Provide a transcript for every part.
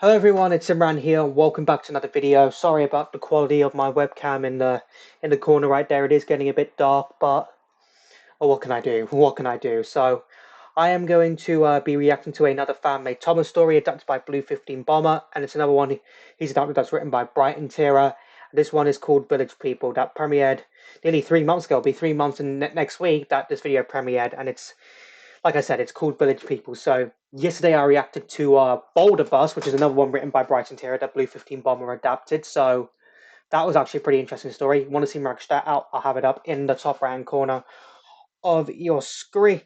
Hello everyone, it's Imran here, and welcome back to another video. Sorry about the quality of my webcam in the corner right there. It is getting a bit dark, but oh, what can I do? What can I do? So, I am going to be reacting to another fan-made Thomas story adapted by Blue 15 Bomber, and it's another one he's adapted that's written by Brightonterrier. This one is called Village People, that premiered nearly 3 months ago. It'll be 3 months in next week that this video premiered, and it's like I said, it's called Village People. So yesterday I reacted to Boulder Bus, which is another one written by Brightonterrier that Blue 15 Bomber adapted. So that was actually a pretty interesting story. Want to see me react that out? I'll have it up in the top right hand corner of your screen.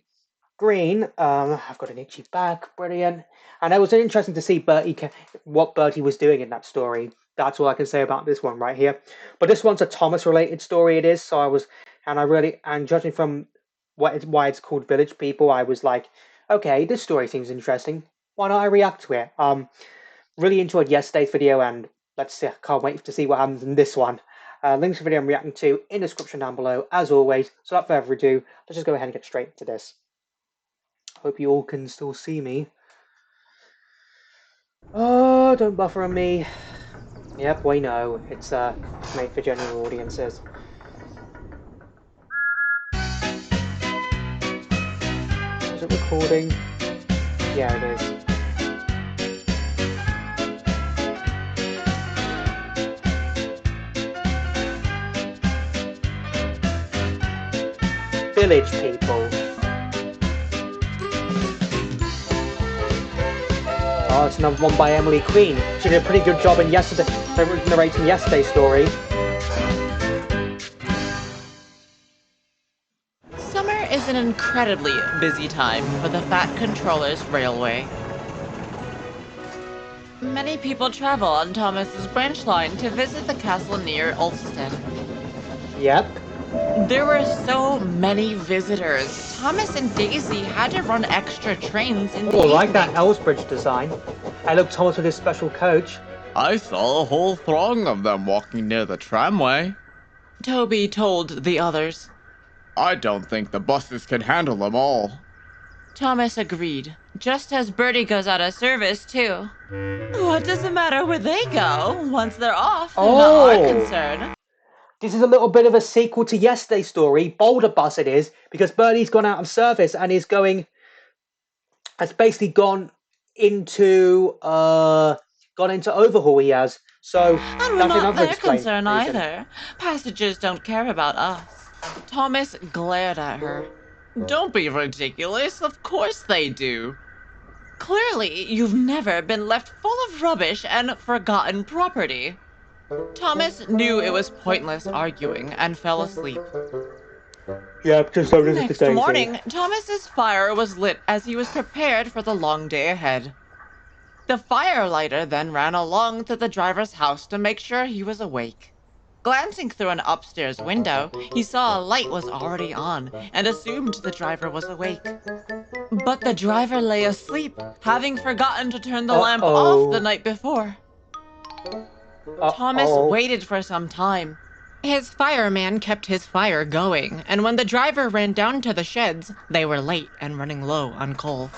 I've got an itchy back, brilliant. And it was interesting to see what Bertie was doing in that story. That's all I can say about this one right here. But this one's a Thomas related story. It is. So and judging from why it's called Village People, I was like, okay, this story seems interesting. Why not I react to it? Really enjoyed yesterday's video, and let's see, I can't wait to see what happens in this one. Links to the video I'm reacting to in the description down below, as always. So without further ado, let's just go ahead and get straight into this. Hope you all can still see me. Oh, don't buffer on me. Yep, we know. It's made for general audiences. Is it recording? Yeah, it is. Village People. Oh, it's another one by Emily Queen. She did a pretty good job in narrating yesterday's story. Summer is an incredibly busy time for the Fat Controllers Railway. Many people travel on Thomas's branch line to visit the castle near Ulstead. Yep. There were so many visitors. Thomas and Daisy had to run extra trains in the evening. Like that evenings. Elsbridge design. I look Thomas with his special coach. I saw a whole throng of them walking near the tramway. Toby told the others. I don't think the buses can handle them all. Thomas agreed, just as Bertie goes out of service too. What does it matter where they go? Once they're off, they're not our concern. This is a little bit of a sequel to yesterday's story, Boulder Bus it is, because Bertie's gone out of service and has basically gone into overhaul. He has, so and we're not their concern either. Passengers don't care about us. Thomas glared at her. Don't be ridiculous. Of course they do. Clearly, you've never been left full of rubbish and forgotten property. Thomas knew it was pointless arguing and fell asleep. Yeah, just so Next morning, Thomas's fire was lit as he was prepared for the long day ahead. The firelighter then ran along to the driver's house to make sure he was awake. Glancing through an upstairs window, he saw a light was already on and assumed the driver was awake. But the driver lay asleep, having forgotten to turn the lamp off the night before. Thomas waited for some time. His fireman kept his fire going, and when the driver ran down to the sheds, they were late and running low on coal.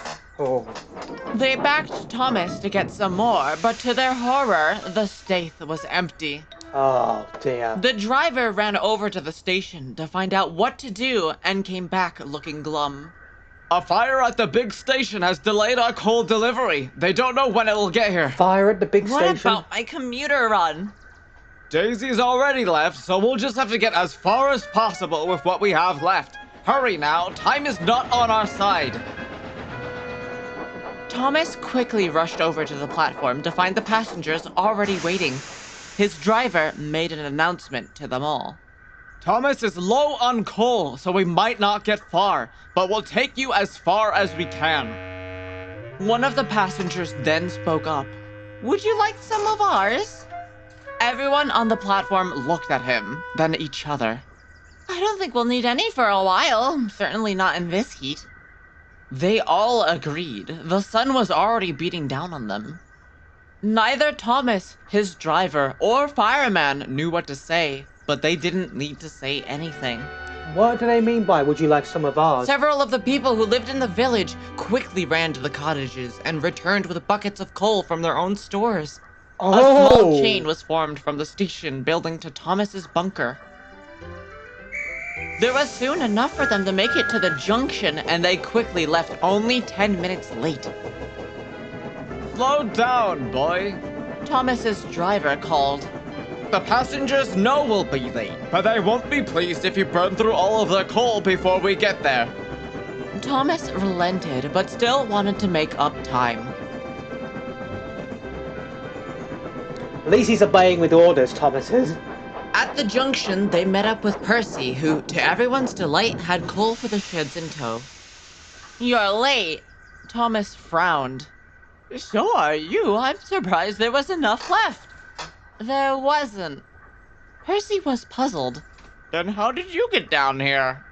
They backed Thomas to get some more, but to their horror, the staith was empty. Oh, dear. The driver ran over to the station to find out what to do and came back looking glum. A fire at the big station has delayed our coal delivery. They don't know when it'll get here. Fire at the big station? What about my commuter run? Daisy's already left, so we'll just have to get as far as possible with what we have left. Hurry now, time is not on our side. Thomas quickly rushed over to the platform to find the passengers already waiting. His driver made an announcement to them all. Thomas is low on coal, so we might not get far, but we'll take you as far as we can. One of the passengers then spoke up. Would you like some of ours? Everyone on the platform looked at him, then each other. I don't think we'll need any for a while, certainly not in this heat. They all agreed. The sun was already beating down on them. Neither Thomas, his driver, or fireman knew what to say, but they didn't need to say anything. What do they mean by would you like some of ours? Several of the people who lived in the village quickly ran to the cottages and returned with buckets of coal from their own stores. A small chain was formed from the station building to Thomas's bunker. There was soon enough for them to make it to the junction, and they quickly left only 10 minutes late. Slow down, boy. Thomas's driver called. The passengers know we'll be late, but they won't be pleased if you burn through all of their coal before we get there. Thomas relented, but still wanted to make up time. At least he's obeying with orders, Thomas is. At the junction, they met up with Percy, who, to everyone's delight, had coal for the sheds in tow. You're late. Thomas frowned. So are you. I'm surprised there was enough left. There wasn't. Percy was puzzled. Then how did you get down here?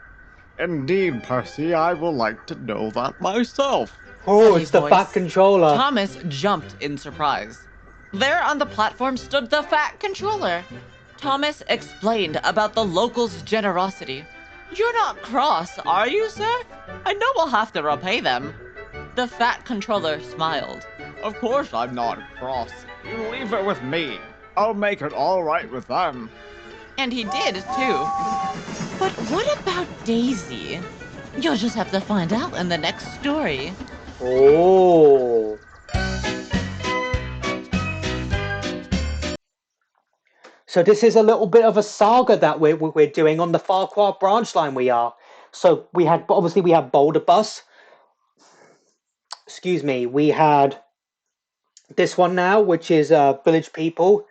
Indeed, Percy, I will like to know that myself. Oh, Said a it's the voice. Fat Controller. Thomas jumped in surprise. There on the platform stood the Fat Controller. Thomas explained about the locals' generosity. You're not cross, are you, sir? I know we'll have to repay them. The Fat Controller smiled. Of course I'm not cross. You leave it with me. I'll make it all right with them. And he did, too. But what about Daisy? You'll just have to find out in the next story. Oh. So this is a little bit of a saga that we're doing on the Farquhar branch line. We are. So we had Boulder Bus. Excuse me. We had this one now, which is Village People,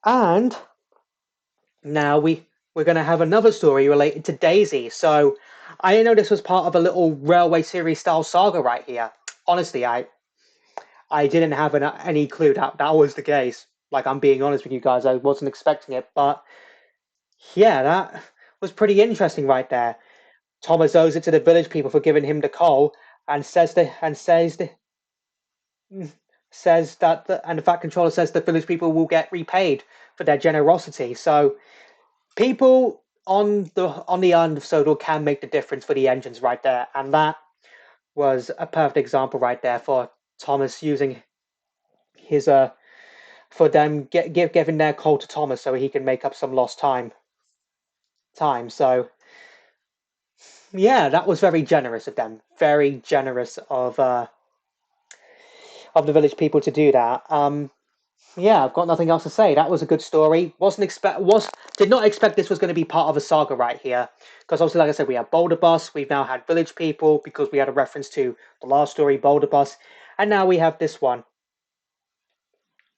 and now we're going to have another story related to Daisy. So I didn't know this was part of a little railway series style saga right here. Honestly, I didn't have any clue that was the case. Like, I'm being honest with you guys, I wasn't expecting it, but yeah, that was pretty interesting right there. Thomas owes it to the village people for giving him the coal, and says the Fat Controller says the village people will get repaid for their generosity. So people on the island of Sodor can make the difference for the engines right there, and that was a perfect example right there for Thomas using his for them giving their coal to Thomas so he can make up some lost time. So yeah, that was very generous of them. Very generous of the village people to do that. Yeah, I've got nothing else to say. That was a good story. Did not expect this was going to be part of a saga right here, because obviously, like I said, we have Boulder Bus. We've now had Village People because we had a reference to the last story, Boulder Bus, and now we have this one.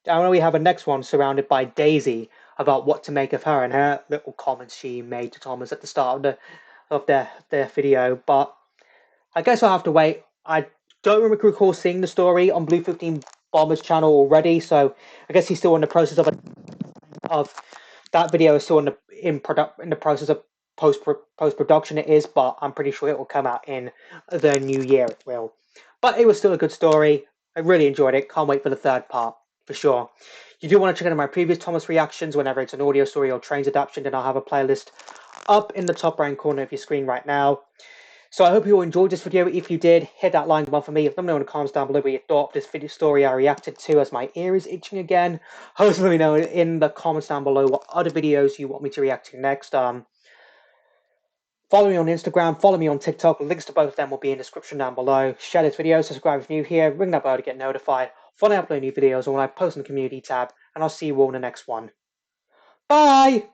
And now we have a next one surrounded by Daisy about what to make of her and her little comments she made to Thomas at the start of their video. But I guess I'll have to wait. I don't recall seeing the story on Blue 15 Bomber's channel already, so I guess he's still in the process of that video is still in the process of post production. It is, but I'm pretty sure it will come out in the new year. It will, but it was still a good story. I really enjoyed it. Can't wait for the third part for sure. You do want to check out my previous Thomas reactions whenever it's an audio story or Trains adaptation, then I'll have a playlist up in the top right corner of your screen right now. So I hope you all enjoyed this video. If you did, hit that like button for me. Let me know in the comments down below what you thought of this video story I reacted to, as my ear is itching again. Also, let me know in the comments down below what other videos you want me to react to next. Follow me on Instagram, follow me on TikTok. Links to both of them will be in the description down below. Share this video, subscribe if you're new here, ring that bell to get notified when I upload new videos or when I post in the community tab, and I'll see you all in the next one. Bye!